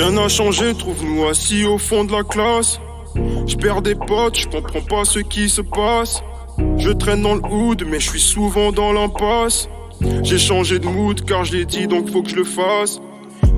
Rien n'a changé, trouve-nous assis au fond de la classe. Je perds des potes, je comprends pas ce qui se passe. Je traîne dans le hood, mais je suis souvent dans l'impasse. J'ai changé de mood car je l'ai dit donc faut que je le fasse.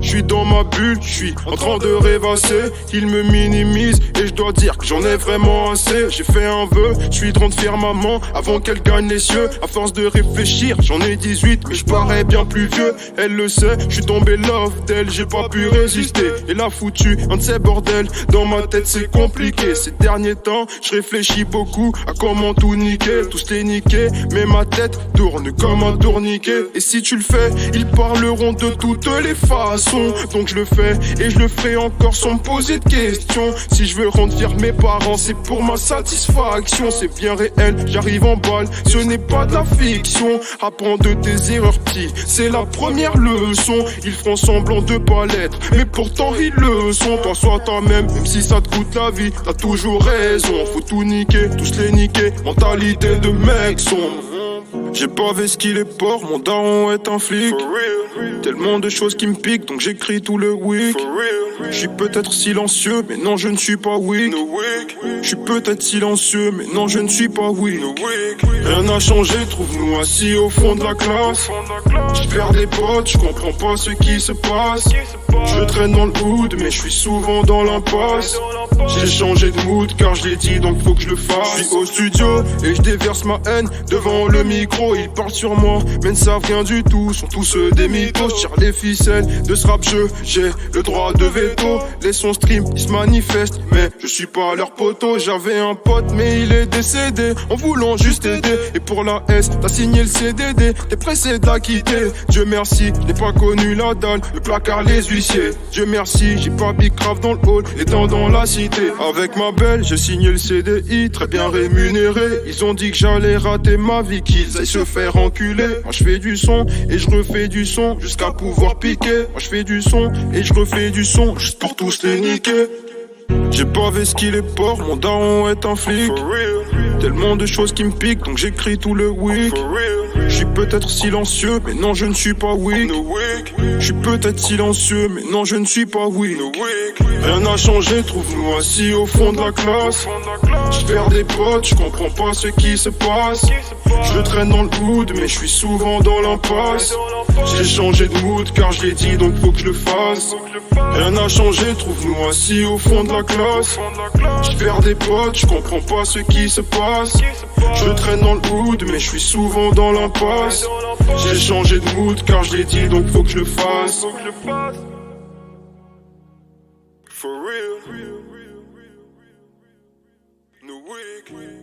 Je suis dans ma bulle, je suis en train de rêvasser. Ils me minimisent et je dois dire que j'en ai vraiment assez. J'ai fait un vœu, je suis de faire maman avant qu'elle gagne les cieux. À force de réfléchir, j'en ai 18 mais je parais bien plus vieux. Elle le sait, je suis tombé love d'elle, j'ai pas pu résister. Et là foutu, un de ces bordels, dans ma tête c'est compliqué. Ces derniers temps, je réfléchis beaucoup à comment tout niquer. Tous les niquer, mais ma tête tourne comme un tourniquet. Et si tu le fais, ils parleront de toutes les façons. Donc je le fais et je le ferai encore sans me poser de questions. Si je veux rendre fier mes parents, c'est pour ma satisfaction. C'est bien réel, j'arrive en balle, ce n'est pas de la fiction. Apprends de tes erreurs petit, c'est la première leçon. Ils feront semblant de pas l'être, mais pourtant ils le sont. Toi sois toi-même, même si ça te coûte la vie, t'as toujours raison. Faut tout niquer, tous les niquer, mentalité de mec sombre. J'ai pas vu ce qu'il est port, mon daron est un flic. Tellement de choses qui me piquent, donc j'écris tout le week. Je suis peut-être silencieux, mais non je ne suis pas weak. Je suis peut-être silencieux, mais non je ne suis pas weak. Rien n'a changé, trouve-nous assis au fond de la classe. Je perds des potes, je comprends pas ce qui se passe. Je traîne dans le hood, mais je suis souvent dans l'impasse. J'ai changé de mood car je l'ai dit donc faut que je le fasse. Je suis au studio et je déverse ma haine devant le micro. Ils parlent sur moi mais ne savent rien du tout, sont tous des mythos. Je tire les ficelles de ce rap jeu, j'ai le droit de veto. Les sons stream, ils se manifestent mais je suis pas leur poteau. J'avais un pote mais il est décédé en voulant juste aider. Et pour la S, t'as signé le CDD, t'es pressé de la quitter. Dieu merci, je n'ai pas connu la dalle, le placard, les huissiers. Dieu merci, j'ai pas big grave dans le hall, étant dans la cité. Avec ma belle, j'ai signé le CDI, très bien rémunéré. Ils ont dit que j'allais rater ma vie, qu'ils aillent se faire enculer. Moi je fais du son et je refais du son jusqu'à pouvoir piquer. Moi je fais du son et je refais du son juste pour tous les niquer. J'ai pas vu ce qu'il est port, mon daron est un flic. Tellement de choses qui me piquent, donc j'écris tout le week. Je suis peut-être silencieux, mais non je ne suis pas weak. Je suis peut-être silencieux, mais non je ne suis pas weak. Rien n'a changé, trouve-nous assis au fond de la classe. Je perds des potes, je comprends pas ce qui se passe. Je traîne dans le hood, mais je suis souvent dans l'impasse. J'ai changé de mood car je l'ai dit donc faut que je le fasse. Rien n'a changé, trouve-nous assis au fond de la classe. Je perds des potes, je comprends pas ce qui se passe. Je traîne dans le hood, mais je suis souvent dans l'impasse. J'ai changé de mood car je l'ai dit donc faut que je le fasse. For real. No wig.